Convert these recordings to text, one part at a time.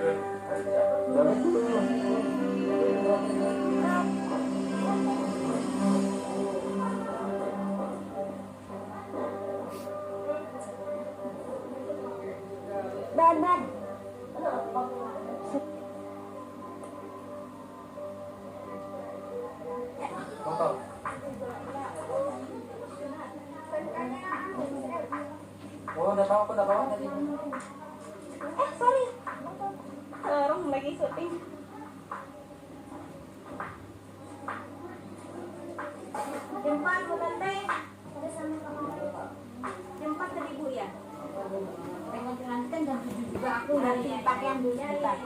ban. Oh, udah tahu tadi. Sorry. Orang lagi syuting. Jempat bukan teh. Jempat tadi Bu ya. Pengen nanti kan jam 7 juga aku nanti pakaian dulu sebentar.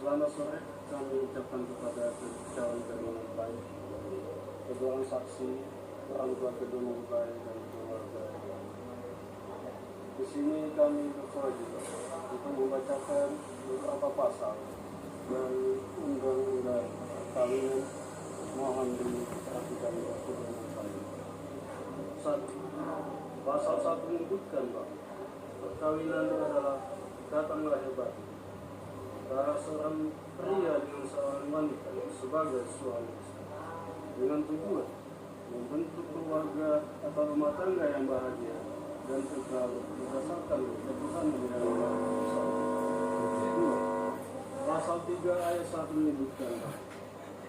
Selamat sore, kami ucapkan kepada calon kedua mempelai, kedua saksi, orang tua kedua mempelai dan keluarga. Di sini kami berkewajiban untuk membacakan beberapa pasal dari undang-undang perkawinan. Mohon diperhatikan kedua mempelai. Satu, pasal 1 menyebutkan bahwa perkawinan adalah ikatan lahir batin antara seorang pria dengan seorang wanita sebagai suami istri, dengan tujuan membentuk keluarga atau rumah tangga yang bahagia dan kekal berdasarkan keputusan yang Dua, pasal 3 ayat 1 menyebutkan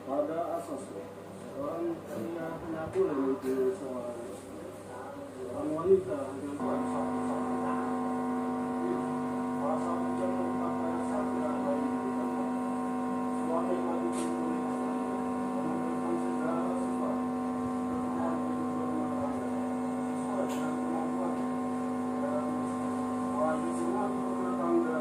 pada asasnya seorang pria hanya boleh mempunyai seorang istri, seorang wanita hanya boleh satu. Pasal 34 ayat 1 adalah suami wanita memberikan segala sesuatu kebutuhan kehidupan rumah tangga sesuai dengan kemampuan dan kewajiban rumah tangga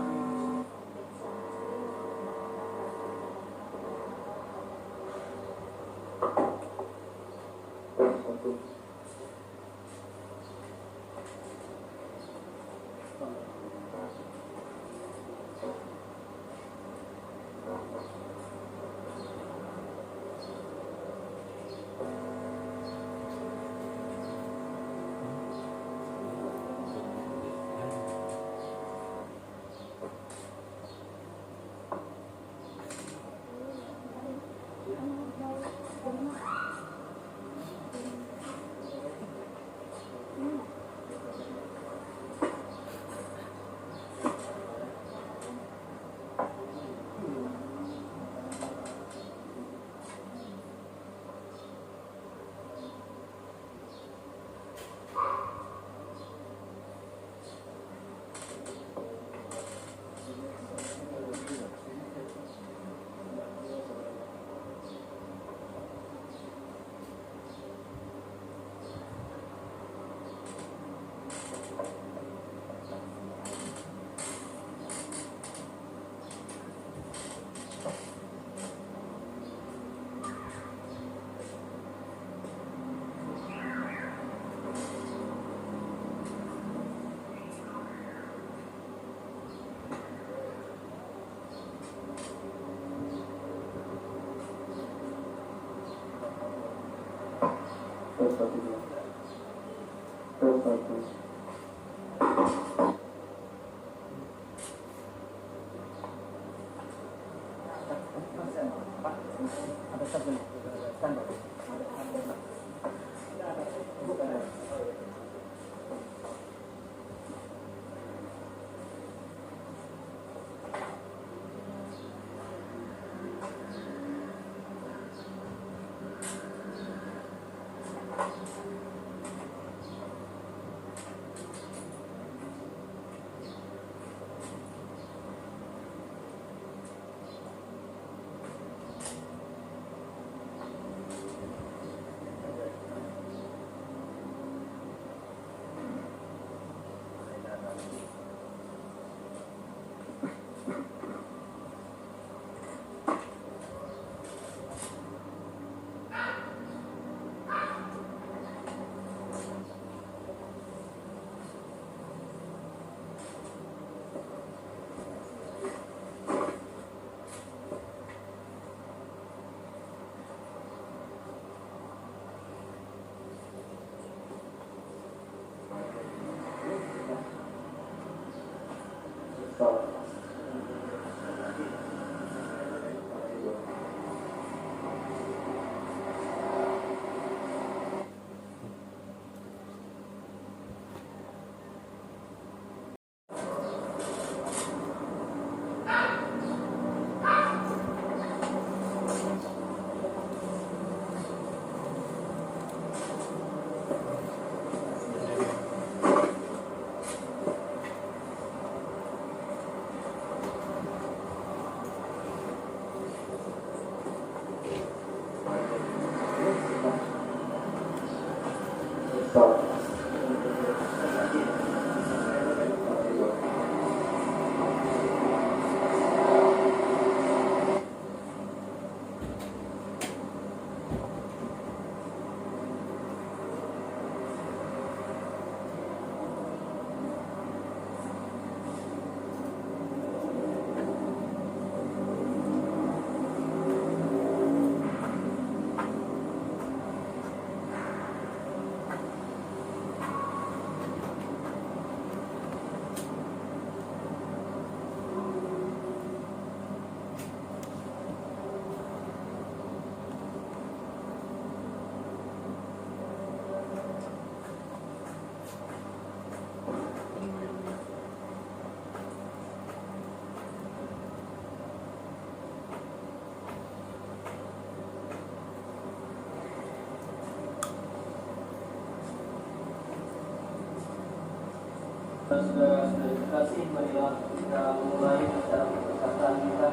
Saudara kasih, marilah kita mulai acara perkataan kita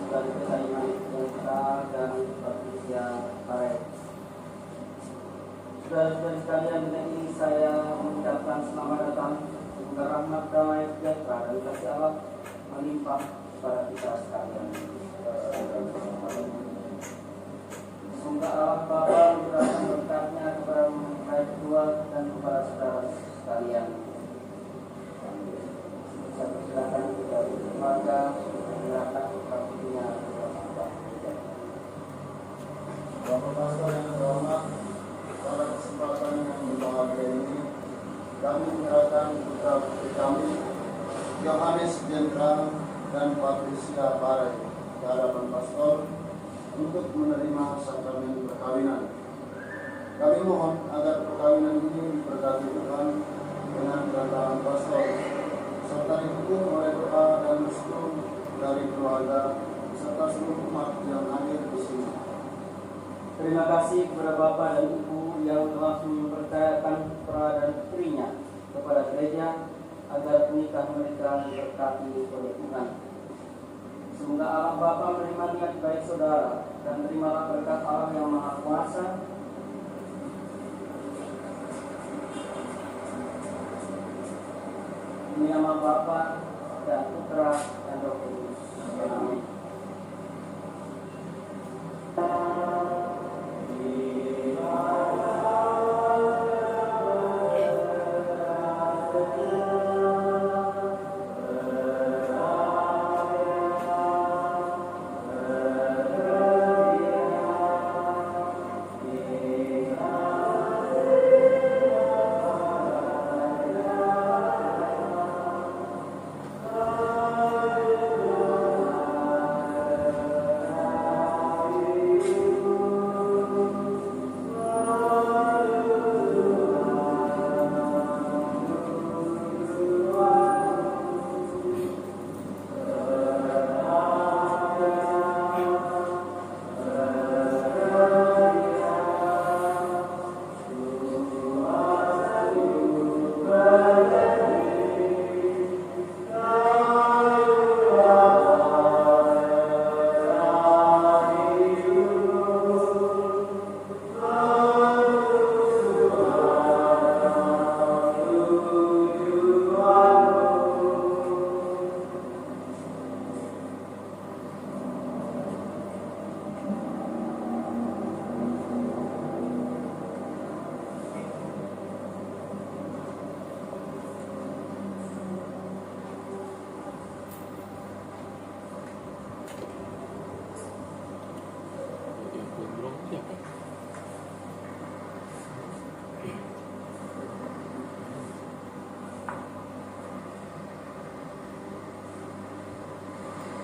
dari kesayangan kita dan Patricia Pare. Saudara-saudara sekalian, ini saya mengucapkan selamat datang. Semoga rahmat, damai, sejahtera dan kasih Allah melimpah kepada kita sekalian. Semoga Allah Bapa memberikan berkatnya kepada mereka berdua dan kepada saudara sekalian. Saya persilakan kepada keluarga menyerahkan waktunya kepada Bapak Pastor yang terhormat, pada kesempatan yang berbahagia ini, kami menyerahkan putra putri kami, Yohanes Jendra dan Patricia Pare, ke hadapan Pastor untuk menerima sakramen perkawinan. Kami mohon agar perkawinan ini diberkati Tuhan dengan kedatangan Pastor, serta didukung oleh doa dan restu dari keluarga serta seluruh umat yang hadir di sini. Terima kasih kepada Bapak dan Ibu yang telah mempercayakan putra dan putrinya kepada gereja agar pernikahan mereka diberkati oleh Tuhan. Semoga Allah Bapa menerima niat baik saudara dan terimalah berkat Allah yang Maha Kuasa. Demi nama Bapa dan Putra dan Roh Kudus. Amin.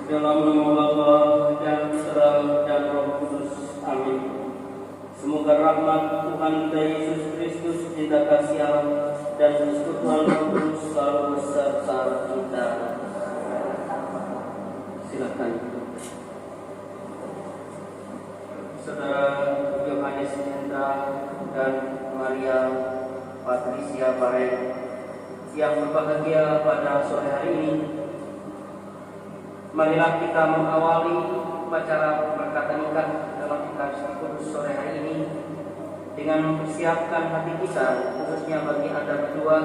Dalam nama Bapa dan Putra dan Roh Kudus. Amin. Semoga rahmat Tuhan kita Yesus Kristus, cinta kasih Allah dan persekutuan Roh Kudus selalu beserta kita. Silakan. Saudara Yohanes Jendra dan Maria Patricia Pare yang berbahagia pada sore hari ini, marilah kita mengawali upacara perkataan nikah dalam Ekaristi Kudus sore hari ini dengan mempersiapkan hati kita, khususnya bagi Anda berdua,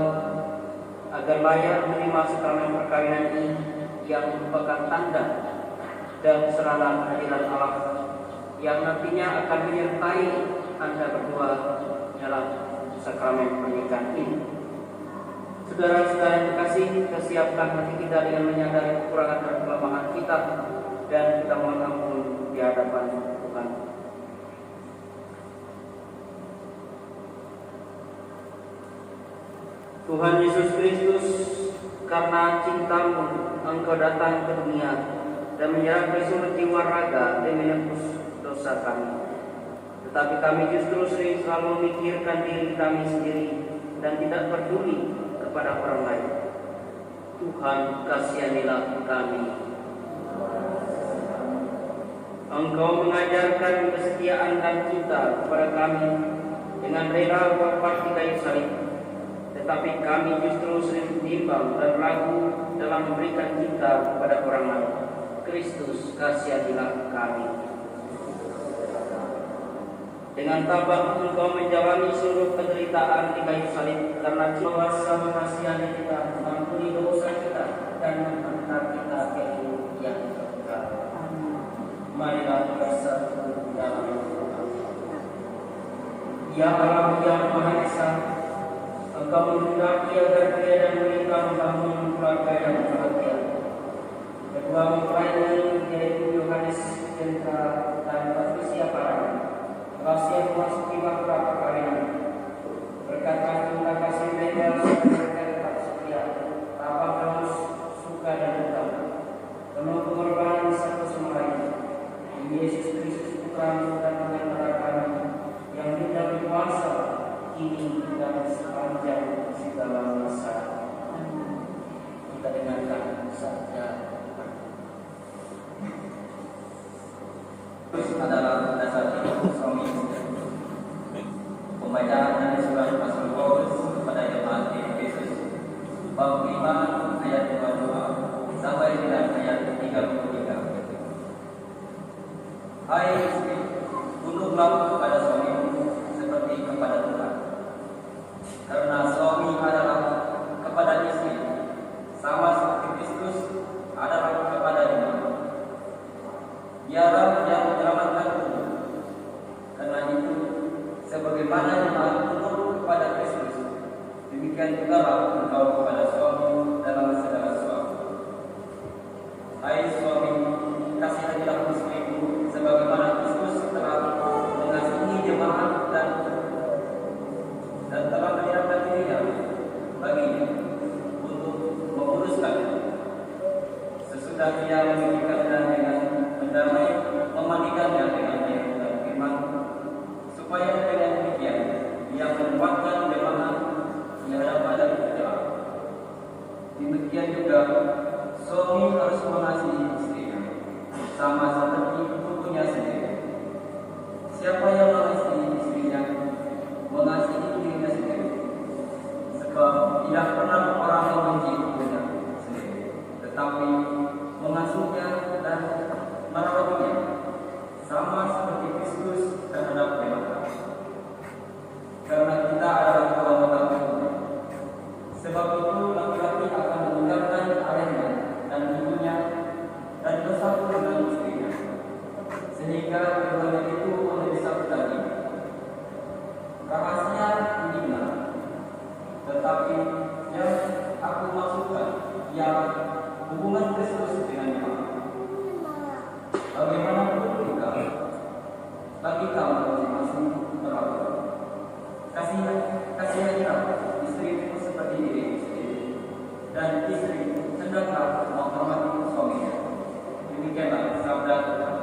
agar layak menerima sakramen perkawinan ini yang merupakan tanda dan sarana kehadiran Allah yang nantinya akan menyertai Anda berdua dalam sakramen pernikahan ini. Saudara-saudara yang terkasih, kita siapkan hati kita dengan menyadari kekurangan dan kelemahan kita, dan kita mohon ampun di hadapan Tuhan. Tuhan Yesus Kristus, karena cinta-Mu, Engkau datang ke dunia dan menyerahkan seluruh jiwa raga dan menebus dosa kami. Tetapi kami justru sering selalu memikirkan diri kami sendiri dan tidak peduli kepada orang lain. Tuhan, kasihanilah kami. Engkau mengajarkan kesetiaan dan cinta kepada kami dengan rela wafat di kayu salib. tetapi kami justru sering bimbang dan ragu dalam memberikan cinta kepada orang lain. Kristus, kasihanilah kami. Dengan tabah Engkau menjalani seluruh penderitaan di kayu salib, karena kuasa mengasihani kita, mengampuni dosa kita, dan menghantar kita ke hidup yang kekal. Marilah bersatu dalam doa. Ya Allah yang Maha Esa, Engkau menghendaki agar pria dan wanita membangun keluarga yang bahagia. Kedua mempelai yaitu Yohanes Hendra dan Patricia Parang telah siap memasuki masa perkawinan. Berkatkan cinta kasih mereka mereka tetap setia, tabah halus, suka dan duka, penuh pengorbanan satu sama lain. Demi Yesus Kristus Putra dan Pengantara kami yang tidak berkuasa kini dan sepanjang segala masa. Kita dengarkan sabda. Terus adalah dasar hidup suami istri. Pembacaan dari surat Rasul Paulus kepada jemaat di Efesus bab 5 ayat 22 sampai dengan ayat 33. Hai istri, tunduklah kepada suamimu seperti kepada Tuhan. Karena suami adalah kepada istri sama seperti Kristus adalah kepada jemaat. Dialah yang menyelamatkan tubuh. Karena itu, sebagaimana jemaat tunduk kepada Kristus, demikian juga engkau kepada suami dalam segala sesuatu. Hai suami, kasihanilah istrimu sebagaimana Kristus telah mengasihi jemaat dan telah menyerahkan dirinya baginya untuk menguruskannya. Sesudah dia memilikannya dengan mendamai, memandikannya dengan air dan firman, supaya dengan demikian ia menguatkan jemaat di hadapan Allah. Demikian juga suami harus mengasihi istrinya sama seperti tubuhnya sendiri. Siapa yang mengasihi istrinya mengasihi dirinya sendiri, sebab tidak pernah orang membenci tubuhnya sendiri, tetapi mengasuhnya dan merawatnya sama seperti Kristus terhadap jemaat. Karena kita adalah anggota tubuh. Sebab itu laki-laki akan meninggalkan ayahnya dan ibunya dan bersatu dengan istrinya, sehingga keduanya itu menjadi satu daging. Rahasia ini benar, tetapi yang aku maksudkan ialah hubungan Kristus dengan jemaat. Bagaimanapun juga, bagi kamu masing-masing merawat. Kasihanilah istrimu seperti diri sendiri, dan istri hendaklah menghormati suaminya. Demikianlah sabda Tuhan.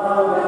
Amen.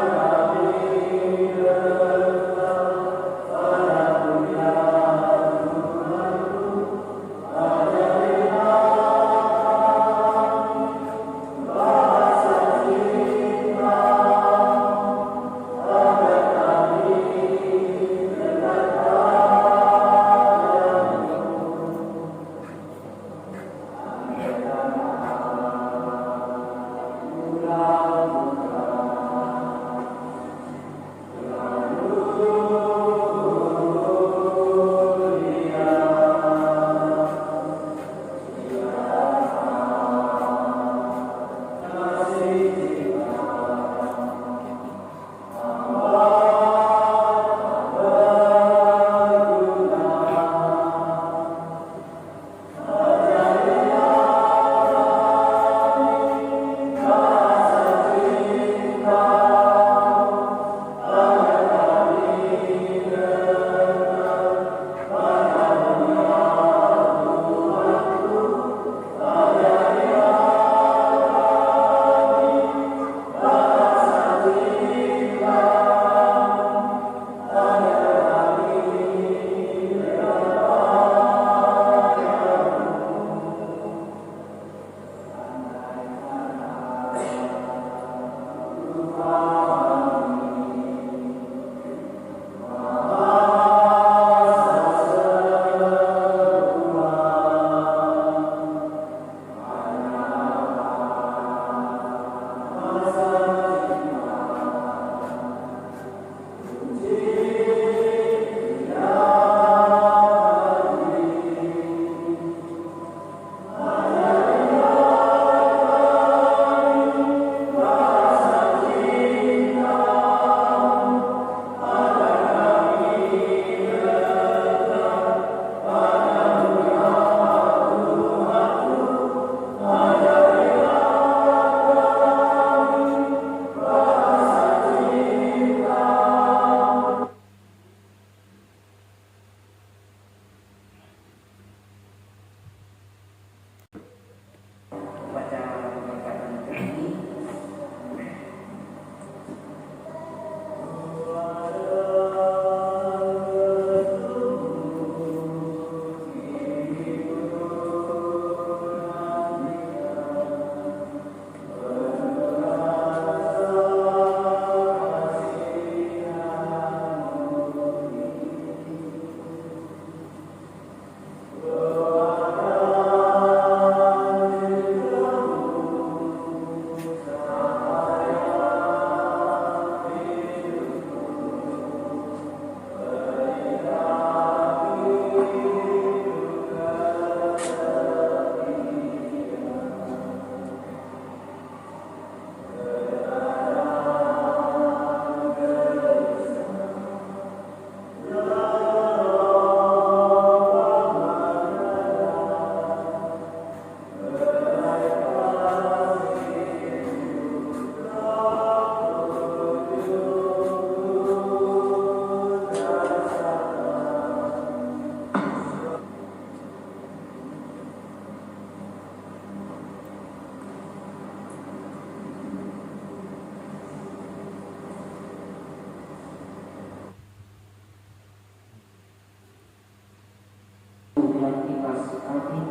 Adi?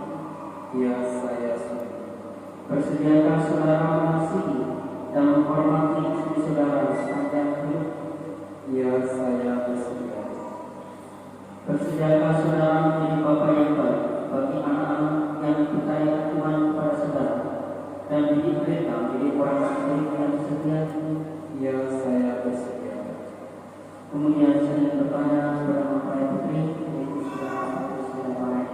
Ya, saya sudi. Bersediakah saudara mengasihi dan menghormati istri saudara sepanjang hidup? Ya, saya bersedia. Bersediakah saudara menjadi bapa yang baik bagi anak-anak yang dipercaya Tuhan kepada saudara dan didik mereka menjadi orang Katolik yang setia? Ya, saya bersedia. Kemudian saya bertanya kepada Mempelai Putri, yaitu saudara Patricia Parai.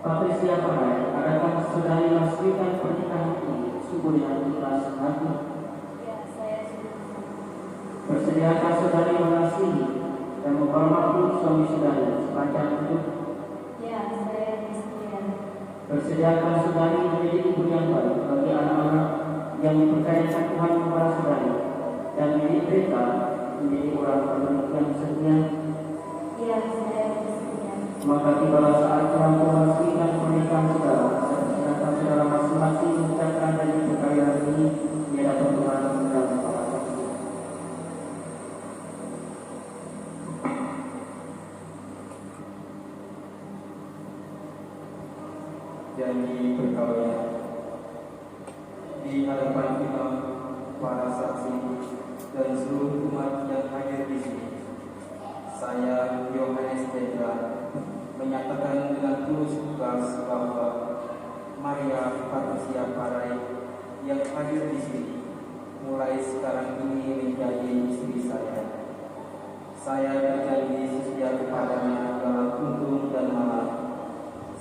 Patricia Parai, adakah saudari melaksanakan pernikahan ini sungguh dengan ikhlas hati? Ya, saya sudah. Bersediakah saudari mengasihi dan menghormati suami saudari sepanjang hidup? Ya, saya bersedia. Bersediakah saudari menjadi ibu yang baik bagi anak-anak yang dipercayakan Tuhan kepada saudari dan mendidik mereka menjadi orang Katolik yang setia? Ya, saya bersedia. Maka tibalah saat Tuhan memastikan pernikahan saudara. Sedangkan saudara masing-masing mengucapkan dan dipercaya ini di hadapan Tuhan dan para saksi. Janji perkawinan di hadapan imam, para saksi, dan seluruh umat yang hadir di sini. Saya, Yohanes Cendra, menyatakan dengan tulus ikhlas bahwa Maria Patricia Parai yang hadir di sini mulai sekarang ini menjadi istri saya. Saya berjanji setia kepadanya dalam untung dan malam.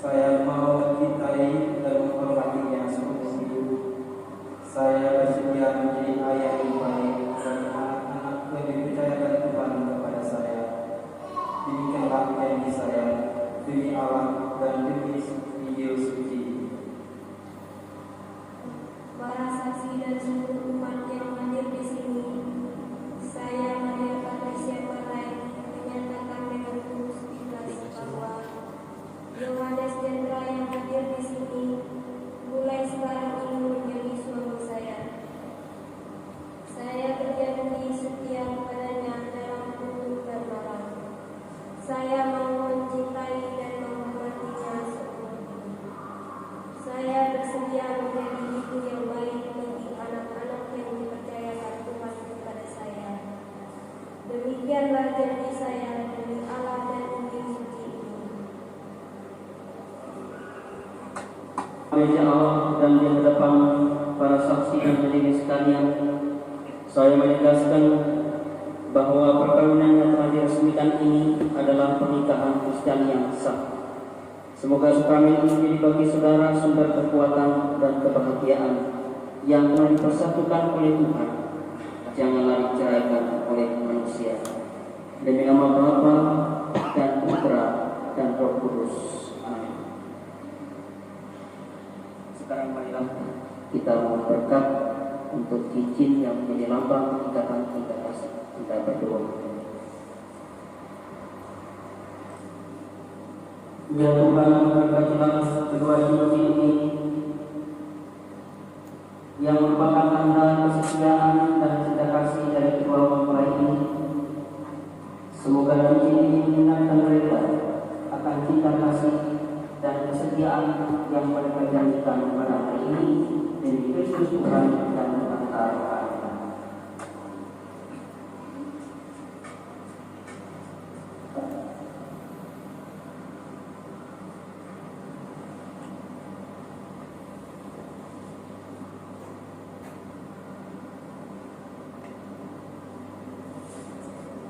Saya mau mencintai dan menghormatinya seumur hidup. Saya bersedia menjadi ayah yang baik dan anak-anak yang dipercayakan Tuhan kepada saya. Demikianlah janji saya demi Allah dan demi Injil suci. Para saksi dan seluruh umat yang hadir di sini, saya Maria Patricia Parai menyatakan dengan tulus ikhlas bahwa Yohanes Cendra yang hadir di sini mulai sekarang ini menjadi suami saya. Saya berjanji setia kepadanya dalam untung dan malam. Saya mau mencintai dan menghormatinya seumur hidup. Saya bersedia menjadi ibu yang baik bagi anak-anak yang dipercayakan Tuhan kepada saya. Demikianlah janji saya demi Allah dan Injil suci ini. Meja Allah dan di hadapan para saksi dan hadirin sekalian, saya menegaskan bahwa perkawinan yang telah diresmikan ini adalah pernikahan Kristen yang sah. Semoga sakramen ini menjadi bagi saudara sumber kekuatan dan kebahagiaan yang telah dipersatukan oleh Tuhan. Janganlah diceraikan oleh manusia. Demi nama Bapa dan Putra dan Roh Kudus. Amin. Sekarang marilah kita mohon berkat untuk cincin yang menjadi lambang ikatan cinta kasih. Kita berdoa. Ya Tuhan, berkatilah kedua cincin ini yang merupakan tanda kesetiaan dan cinta kasih dari kedua mempelai ini. Semoga cincin ini mengingatkan mereka akan cinta kasih dan kesetiaan yang mereka janjikan pada hari ini demi Kristus Tuhan dan antara kami.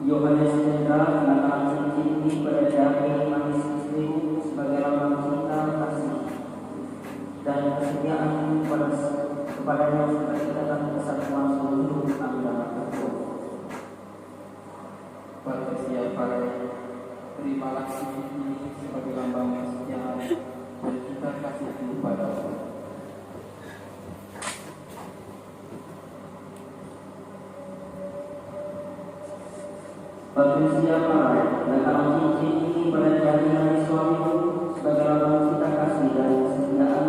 Yohanes Cendra mengenal cincin ini pada jari manis istrimu sebagai lambang cinta kasih dan kesetiaan kepadanya sebagai ikatan kesatuan seluruh anggota tubuh. Patricia Parai, terimalah cincin ini sebagai lambang kesetiaan dan cinta kasihku pada Allah. Patricia Parai, letakkan cincin ini pada jari manis suamimu sebagai lambang cinta kasih dan kesetiaan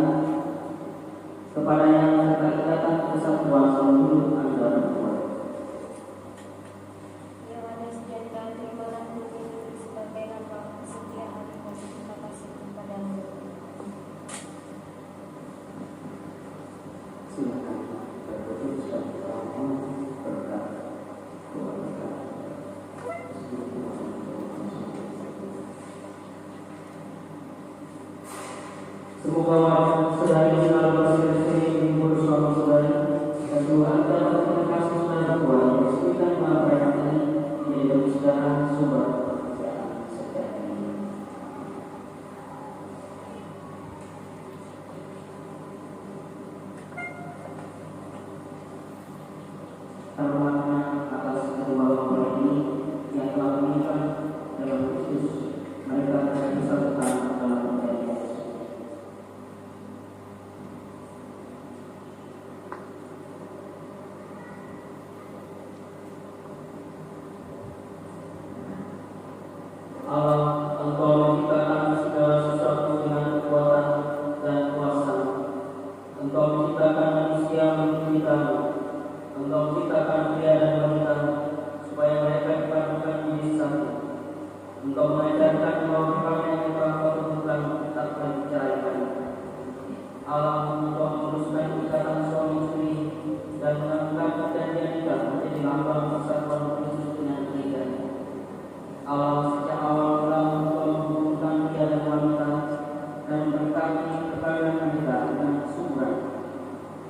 kepadanya serta ikatan kesatuan seluruh anggota tubuh. Yohanes Cendra, terimalah cincin ini sebagai lambang kesetiaan dan cinta Semoga saudari selalu berseri-seri menghibur suami saudari dan Tuhan dapat memberkati saudara dua yang disebutkan dalam ayat ini menjadi saudara sumber pekerjaan sejati. Terhormatnya atas kedua orang ini yang telah menikah dalam Kristus, mereka telah disatukan dalam menjadi Yesus. Allah, Engkau menciptakan segala sesuatu dengan kekuatan dan kuasa. Engkau menciptakan manusia mengikuti Kamu. Engkau menciptakan pria dan wanita supaya mereka dipadukan menjadi satu. Engkau mengajarkan bahwa perkawinan yang telah Kau tentukan tak boleh diceraikan. Allah, Engkau meneruskan ikatan suami istri dan menangkan perjanjian nikah menjadi lambang persatuan Kristus dengan gerejanya. Allah, sejak awal mula Engkau menghubungkan pria dan wanita dan memberkati perkawinan mereka dengan kesuburan.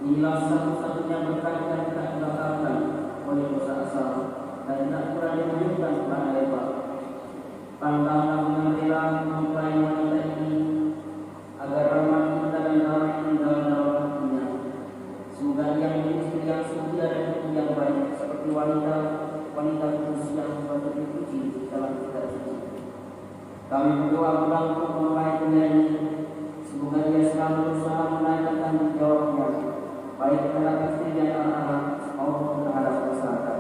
Inilah satu-satunya berkat yang tidak dibatalkan oleh dosa asal dan tidak pernah dilanjutkan kepada Eva. Pantang dengan rela mempelai wanita ini agar rahmat kita dan damai tinggal dalam hatinya. Semoga ia menjadi istri yang setia dan yang baik seperti wanita kudus yang patut dipuji dalam kitab suci. Kami berdoa untuk mempelai pria ini, semoga dia selalu berusaha menaikkan tanggung jawabnya, baik terhadap istri dan anak-anak maupun terhadap masyarakat.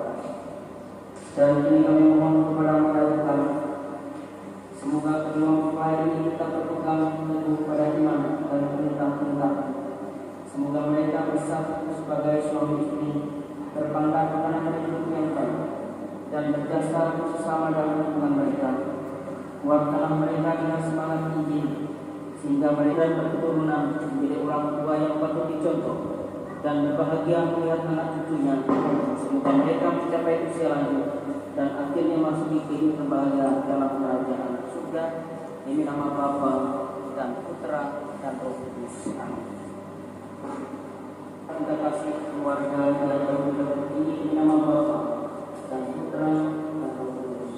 Dan kini kami mohon kepada Tuhan, semoga kedua mempelai ini tetap berpegang teguh pada iman dan perintah-perintah. Semoga mereka bersatu sebagai suami istri, terpandang kepada hidup yang baik dan berjasa bersama dalam hubungan mereka. Kuatkanlah mereka dengan semangat Injil, sehingga mereka berketurunan menjadi orang tua yang patut dicontoh dan berbahagia melihat anak cucunya. Semoga mereka mencapai usia lanjut dan akhirnya masuk di kehidupan bahagia dalam kerajaan surga. Demi nama Bapa dan Putra dan Roh Kudus. Amin. Kita kasih keluarga yang berbuat ini di nama Bapa dan Putra dan Roh Kudus.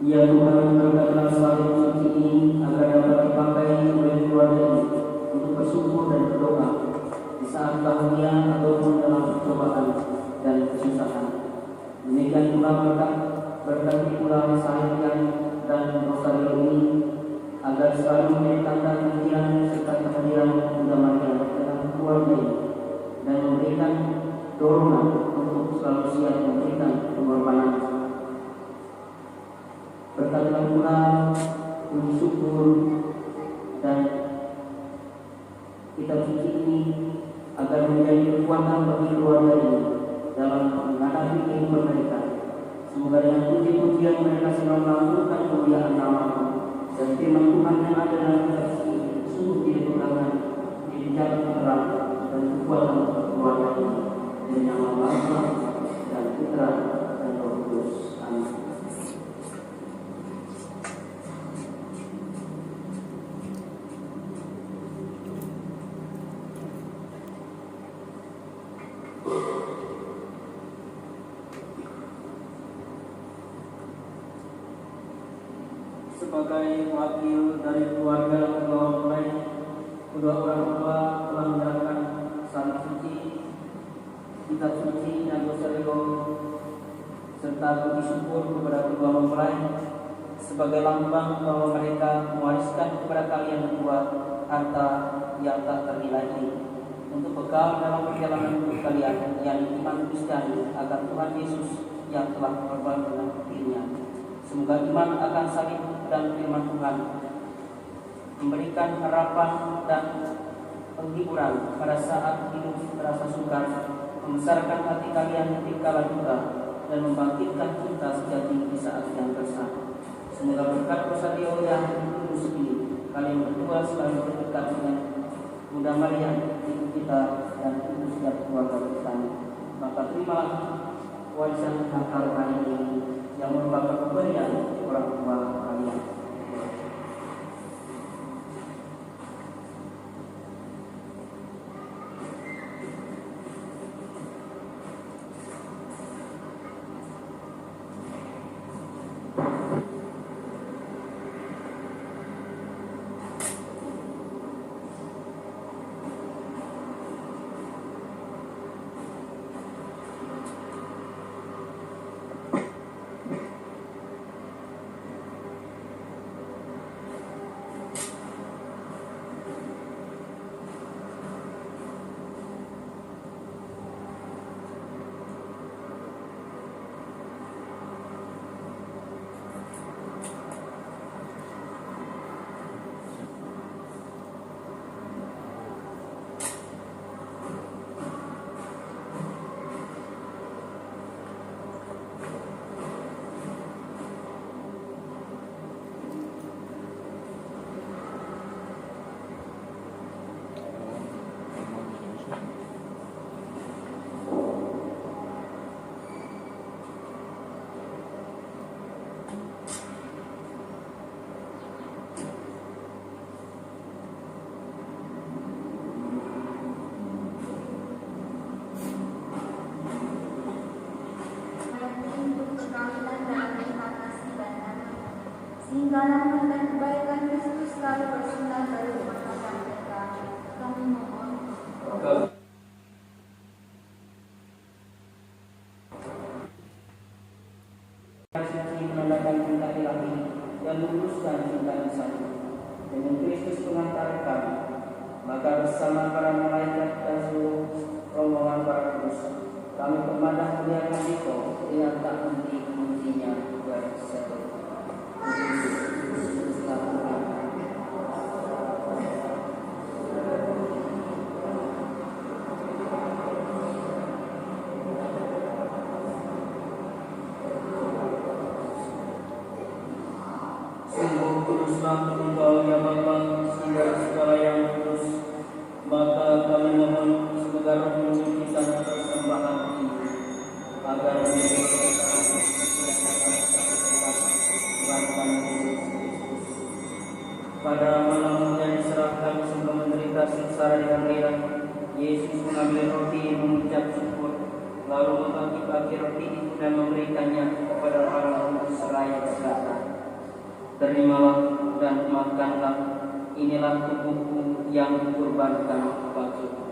Ya Tuhan, berkatlah salib suci ini agar dapat dipakai oleh keluarga ini untuk bersyukur dan berdoa di saat bahagia ataupun dalam percobaan dan kesusahan. Demikian pula berkati pula Sahirian dan Rosario ini agar selalu menjadi tanda kemuliaan serta kehadiran Bunda Maria dalam keluarga ini dan memberikan dorongan untuk selalu siap memberikan pengorbanan. Berkatlah pula puji syukur dan kitab suci ini agar menjadi kekuatan bagi keluarga ini dalam menghadapi kehidupan mereka. Semoga dengan puji-pujian mereka selalu melakukan kemuliaan nama-Mu dan firman Tuhan yang ada dalam kitab suci sungguh jadi pegangan, jadi jalan terang dan kekuatan keluarga ini. Demi nama Bapa dan Putra dan Roh Kudus. Amin. Sebagai wakil dari keluarga kedua mempelai, kedua orang tua telah menyerahkan salib suci, kitab suci dan rosario serta puji syukur kepada kedua mempelai sebagai lambang bahwa mereka mewariskan kepada kalian berdua harta yang tak ternilai ini untuk bekal dalam perjalanan hidup kalian yang iman Kristiani agar Tuhan Yesus yang telah mengorbankan dirinya. Semoga iman akan salib dan firman Tuhan memberikan harapan dan penghiburan pada saat hidup terasa sukar, membesarkan hati kalian di kala duka dan membangkitkan cinta sejati di saat yang gersang. Semoga berkat Rosario yang kudus ini kalian berdua selalu berdekat dengan Bunda Maria, ibu kita dan kudus setiap keluarga kita. Maka terimalah warisan harta rohani ini yang merupakan pemberian orang tua kalian. Sehingga rahmat dan kebaikan Kristus selalu bersinar dari rumah tangga mereka. Kami mohon. Suci menandakan cinta ilahi yang meluluskan cinta insani. Dengan Kristus pengantar kami, maka bersama para malaikat dan seluruh rombongan para kudus, kami memandang muliakan Diko dengan tak henti mujinya dari seluruh. Sungguh kuduslah Engkau ya Bapa, sehingga segala yang kudus, maka kami mohon semoga Roh menyucikan persembahan ini, agar menjadi pada malam yang diserahkan sebelum menderita sengsara di akhirat, Yesus mengambil roti, mengucap syukur, lalu membagi-bagi roti itu dan memberikannya kepada orang-orang seraya berkata, "Terimalah dan makanlah, inilah tubuhku yang dikurbankan bagimu."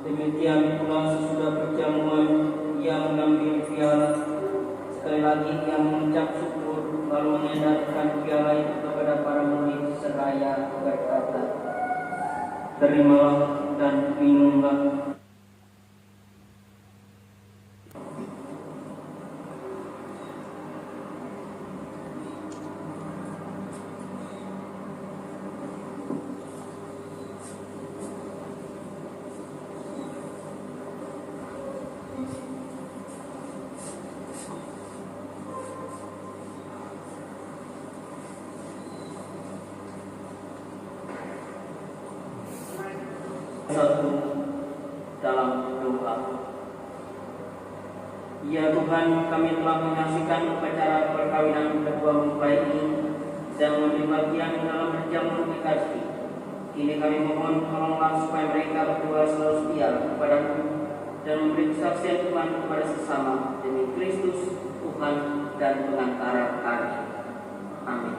Demikian pula sesudah perjamuan, ia mengambil piala. Sekali lagi ia mengucap syukur, lalu mengedarkan piala itu kepada para murid seraya berkata, "Terimalah dan minumlah. Satu dalam doa. Ya Tuhan, kami telah menyaksikan upacara perkawinan kedua mempelai ini dan mengambil bagian dalam berjamuan kekasih. Kini kami mohon tolonglah supaya mereka berdua selalu setia kepadamu dan memberi kesaksian Tuhan kepada sesama demi Kristus Tuhan dan pengantara kami. Amin.